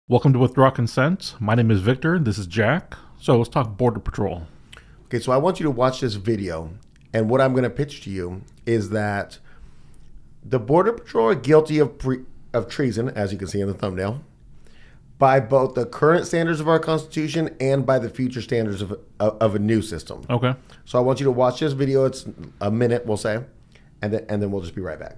Welcome to Withdraw Consent. My name is Victor. This is Jack. So let's talk Border Patrol. Okay, so I want you to watch this video, and what I'm going to pitch to you is that the Border Patrol are guilty of treason, as you can see in the thumbnail, by both the current standards of our Constitution and by the future standards of a new system. Okay. So I want you to watch this video. It's a minute, we'll say, and then we'll just be right back.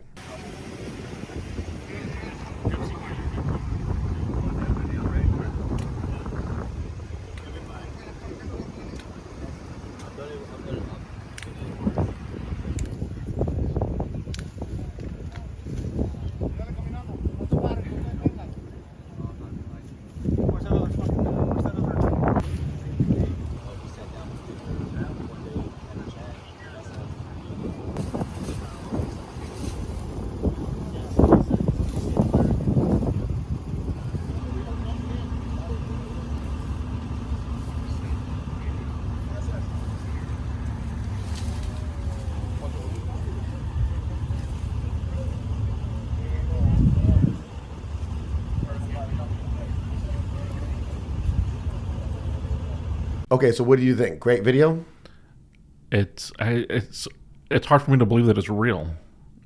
Okay, so what do you think? Great video? It's hard for me to believe that it's real.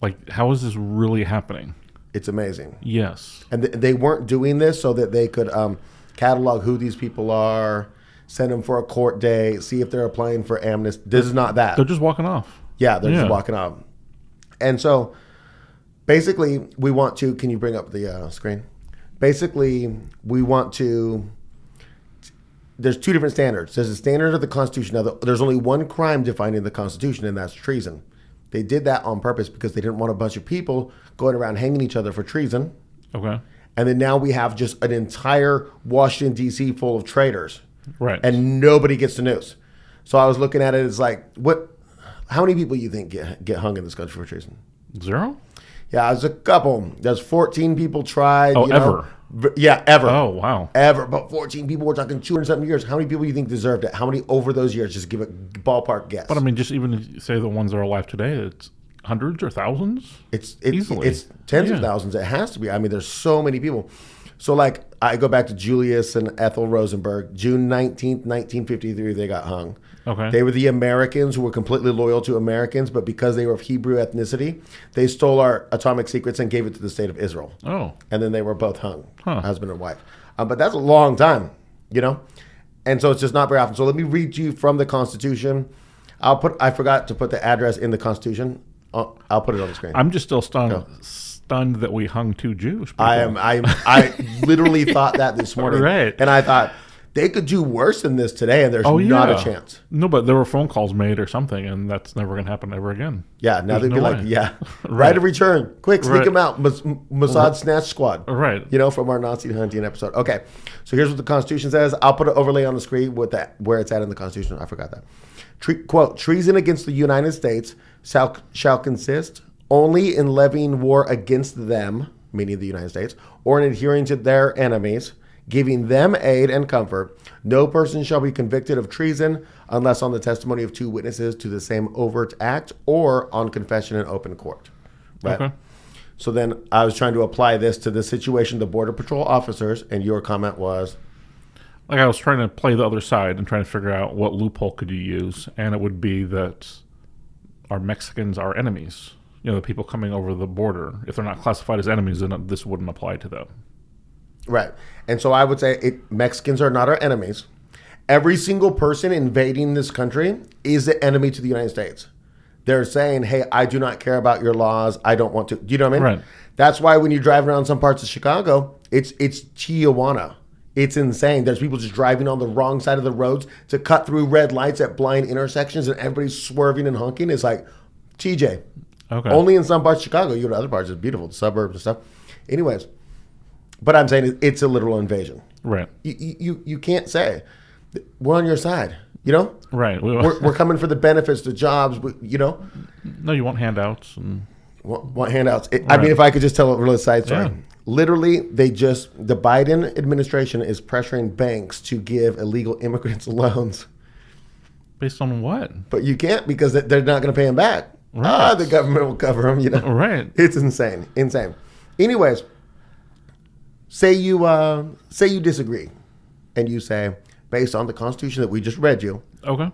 Like, how is this really happening? It's amazing. Yes. And they weren't doing this so that they could catalog who these people are, send them for a court day, see if they're applying for amnesty. This is not that. They're just walking off. Yeah, they're just walking off. And so basically we want to, can you bring up the screen? Basically we want to, there's two different standards. There's the standard of the Constitution. Now, there's only one crime defined in the Constitution, and that's treason. They did that on purpose because they didn't want a bunch of people going around hanging each other for treason. Okay. And then now we have just an entire Washington, D.C. full of traitors. Right. And nobody gets the news. So I was looking at it as like, how many people you think get hung in this country for treason? Zero? Yeah, there's a couple. There's 14 people tried. Oh, ever? Yeah, ever. Oh, wow. Ever. But 14 people, we're talking 200-something years. How many people do you think deserved it? How many over those years? Just give a ballpark guess. But I mean, just even say the ones that are alive today, it's hundreds or thousands? Easily. It's tens of thousands. It has to be. I mean, there's so many people. So like, I go back to Julius and Ethel Rosenberg. June 19th, 1953, they got hung. Okay. They were the Americans who were completely loyal to Americans, but because they were of Hebrew ethnicity, they stole our atomic secrets and gave it to the state of Israel. Oh. And then they were both hung, husband and wife. But that's a long time, you know? And so it's just not very often. So let me read to you from the Constitution. I forgot to put the address in the Constitution. I'll put it on the screen. I'm just still stunned that we hung two Jewish people. I literally thought that this morning. Right. And I thought, they could do worse than this today, and there's not a chance. No, but there were phone calls made or something, and that's never going to happen ever again. Yeah, now they'd be like, right of return. Quick, sneak them out. Mossad Snatch Squad. Right. You know, from our Nazi hunting episode. Okay, so here's what the Constitution says. I'll put an overlay on the screen with that, where it's at in the Constitution. I forgot that. Quote, treason against the United States shall consist only in levying war against them, meaning the United States, or in adhering to their enemies, giving them aid and comfort. No person shall be convicted of treason unless on the testimony of two witnesses to the same overt act or on confession in open court. Right? Okay. So then I was trying to apply this to the situation, the Border Patrol officers, and your comment was? Like, I was trying to play the other side and trying to figure out what loophole could you use, and it would be that our Mexicans are enemies. You know, the people coming over the border. If they're not classified as enemies, then this wouldn't apply to them. Right. And so I would say Mexicans are not our enemies. Every single person invading this country is an enemy to the United States. They're saying, hey, I do not care about your laws. I don't want to. Do you know what I mean? Right. That's why when you drive around some parts of Chicago, it's Tijuana. It's insane. There's people just driving on the wrong side of the roads to cut through red lights at blind intersections, and everybody's swerving and honking. It's like, TJ. Okay. Only in some parts of Chicago. You go to other parts, it's beautiful, the suburbs and stuff. Anyways. But I'm saying it's a literal invasion. Right. You can't say we're on your side. You know. Right. We're coming for the benefits, the jobs. You know. No, you want handouts and want handouts. I mean, if I could just tell a real side story. Yeah. Literally, the Biden administration is pressuring banks to give illegal immigrants loans. Based on what? But you can't because they're not going to pay them back. Right. The government will cover them. You know. Right. It's insane. Anyways. say you disagree, and you say, based on the Constitution that we just read you, Okay.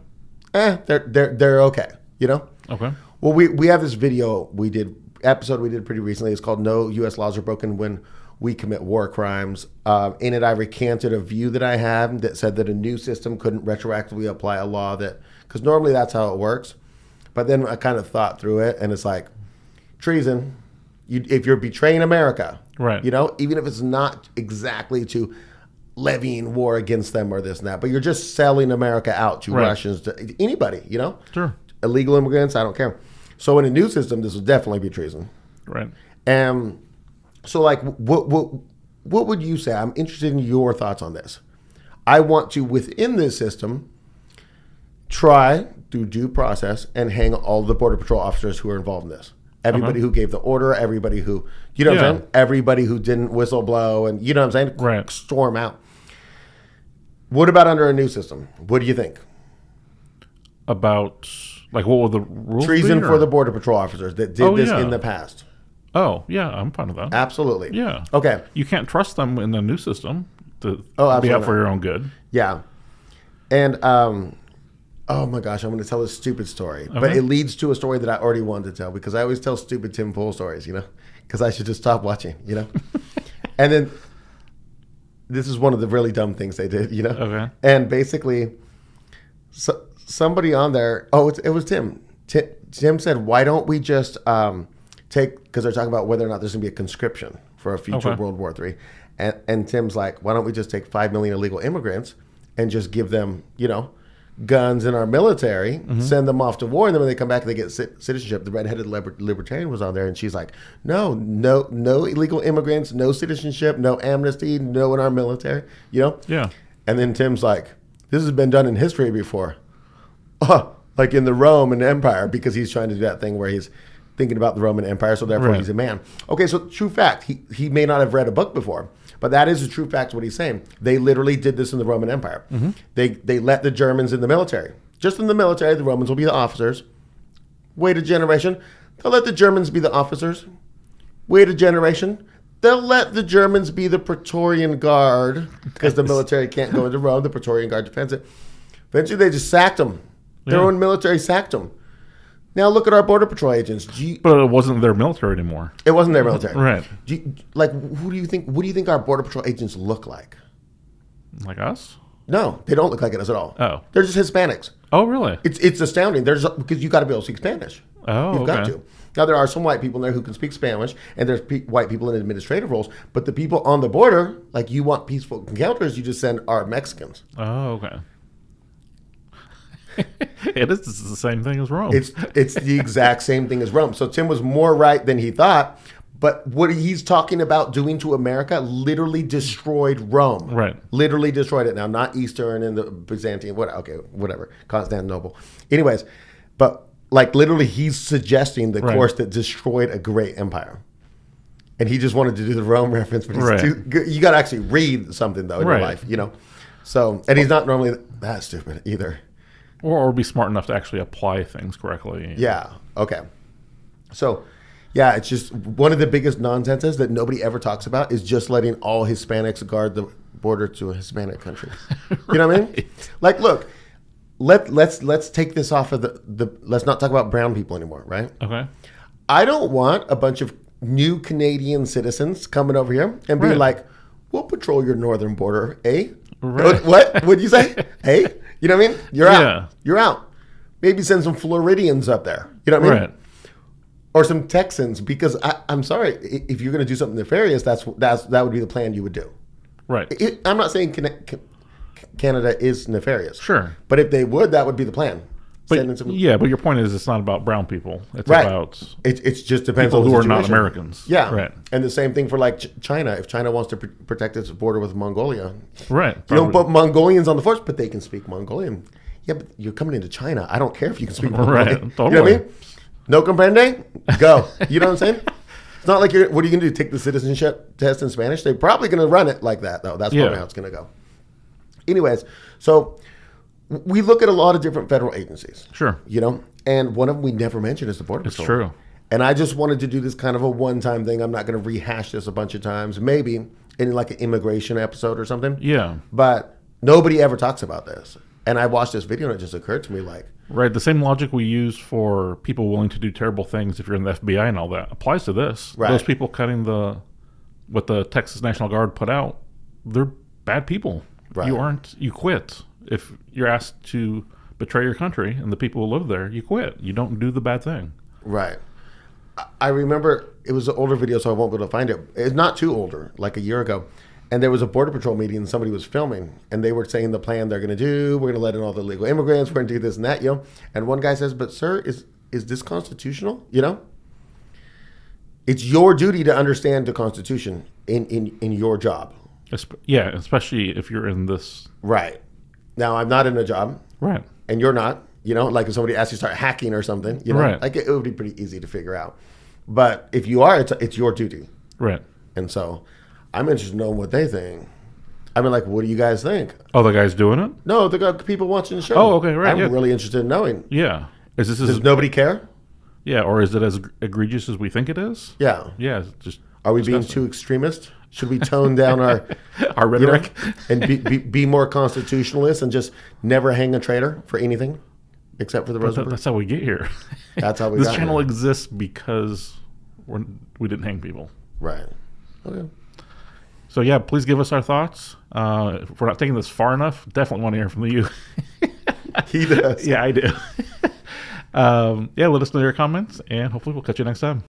they're okay. You know. Okay. Well, we have this video episode we did pretty recently. It's called "No U.S. Laws Are Broken When We Commit War Crimes." In it, I recanted a view that I had that said that a new system couldn't retroactively apply a law because normally that's how it works. But then I kind of thought through it, and it's like treason. If you're betraying America, Right. you know, even if it's not exactly to levying war against them or this and that, but you're just selling America out to Right. Russians, to anybody, you know, Sure. illegal immigrants, I don't care. So in a new system, this would definitely be treason. Right. And so, like, what would you say? I'm interested in your thoughts on this. I want to, within this system, try through due process and hang all the Border Patrol officers who are involved in this. Everybody who gave the order, everybody who, you know what I'm saying? Everybody who didn't whistle blow, and you know what I'm saying? Right. Storm out. What about under a new system? What do you think? About, like, what were the rules? Treason for the Border Patrol officers that did this yeah. in the past. Oh, yeah, I'm fine with that. Absolutely. Yeah. Okay. You can't trust them in the new system to be absolutely out for your own good. Yeah. And, oh my gosh, I'm going to tell a stupid story. But it leads to a story that I already wanted to tell because I always tell stupid Tim Pool stories, you know, because I should just stop watching, you know. And then this is one of the really dumb things they did, you know. Okay. And basically, somebody on there, it was Tim. Tim said, why don't we just because they're talking about whether or not there's going to be a conscription for a future World War III. And Tim's like, why don't we just take 5 million illegal immigrants and just give them, you know, guns in our military, send them off to war, and then when they come back, they get citizenship. The redheaded libertarian was on there, and she's like, no illegal immigrants, no citizenship, no amnesty, no in our military, you know? Yeah. And then Tim's like, this has been done in history before. Like in the Roman Empire, because he's trying to do that thing where he's thinking about the Roman Empire, so therefore he's a man. Okay, so true fact, he may not have read a book before, but that is a true fact what he's saying. They literally did this in the Roman Empire. They let the Germans in the military. Just in the military, the Romans will be the officers. Wait a generation, they'll let the Germans be the officers. Wait a generation, they'll let the Germans be the Praetorian Guard, because the military can't go into Rome, the Praetorian Guard defends it. Eventually they just sacked them. Their own military sacked them. Now look at our Border Patrol agents. But it wasn't their military anymore. It wasn't their military. Right. What do you think our Border Patrol agents look like? Like us? No, they don't look like us at all. Oh. They're just Hispanics. Oh, really? It's astounding. Because you got to be able to speak Spanish. Oh, You've got to. Now, there are some white people in there who can speak Spanish, and there's white people in administrative roles. But the people on the border, like you want peaceful encounters, you just send our Mexicans. Oh, okay. It is the same thing as Rome. It's the exact same thing as Rome. So Tim was more right than he thought. But what he's talking about doing to America literally destroyed Rome. Right. Literally destroyed it. Now, not Eastern and the Byzantine, whatever, Constantinople. Anyways, but like literally he's suggesting the course that destroyed a great empire. And he just wanted to do the Rome reference, but you got to actually read something, though, in your life, you know? So, and he's not normally that stupid either. Or be smart enough to actually apply things correctly. Yeah. Okay. So, yeah, it's just one of the biggest nonsenses that nobody ever talks about is just letting all Hispanics guard the border to a Hispanic country. You know what I mean? Like, look, let's take this off of the let's not talk about brown people anymore, right? Okay. I don't want a bunch of new Canadian citizens coming over here and being like, we'll patrol your northern border, eh? Right. What would you say? Hey? You know what I mean? You're out. You're out. Maybe send some Floridians up there. You know what I mean? Right. Or some Texans, because I'm sorry, if you're going to do something nefarious, that would be the plan you would do. Right. I'm not saying Canada is nefarious. Sure. But if they would, that would be the plan. But, but your point is it's not about brown people. It's about it just depends people on the who are situation. not Americans. Yeah. Right. And the same thing for like China. If China wants to protect its border with Mongolia. Right. You don't put Mongolians on the force, but they can speak Mongolian. Yeah, but you're coming into China. I don't care if you can speak Mongolian. Right. Totally. You know what I mean? No comprende? Go. You know what I'm saying? It's not like what are you going to do? Take the citizenship test in Spanish? They're probably going to run it like that, though. That's probably how it's going to go. Anyways, so we look at a lot of different federal agencies. Sure. You know, and one of them we never mentioned is the Border Patrol. It's true. And I just wanted to do this kind of a one-time thing. I'm not going to rehash this a bunch of times. Maybe in like an immigration episode or something. Yeah. But nobody ever talks about this. And I watched this video and it just occurred to me like, Right. The same logic we use for people willing to do terrible things if you're in the FBI and all that applies to this. Right. Those people cutting what the Texas National Guard put out, they're bad people. Right. You quit. If you're asked to betray your country and the people who live there, you quit. You don't do the bad thing. right. I remember it was an older video, so I won't be able to find it. It's not too older, like a year ago. And there was a Border Patrol meeting and somebody was filming and they were saying the plan they're going to do. We're going to let in all the illegal immigrants. We're going to do this and that, you know. And one guy says, but sir, is this constitutional? You know? It's your duty to understand the Constitution in your job. Yeah, especially if you're in this. Right. Now, I'm not in a job. Right. And you're not. You know, like if somebody asks you to start hacking or something, you know, Right. like it would be pretty easy to figure out. But if you are, it's your duty. Right. And so I'm interested in knowing what they think. I mean, like, what do you guys think? Oh, the guy's doing it? No, the people watching the show. Oh, okay, right. I'm really interested in knowing. Yeah. Does nobody care? Yeah, or is it as egregious as we think it is? Yeah. Yeah, it's just. Are we being too extremist? Should we tone down our rhetoric and be more constitutionalist and just never hang a traitor for anything except for the Rosenberg? That's how we get here. That's how we This got channel here. exists because we didn't hang people. Right. Okay. So yeah, please give us our thoughts. If we're not taking this far enough, definitely want to hear from you. He does. Yeah, I do. Yeah, let us know your comments, and hopefully we'll catch you next time.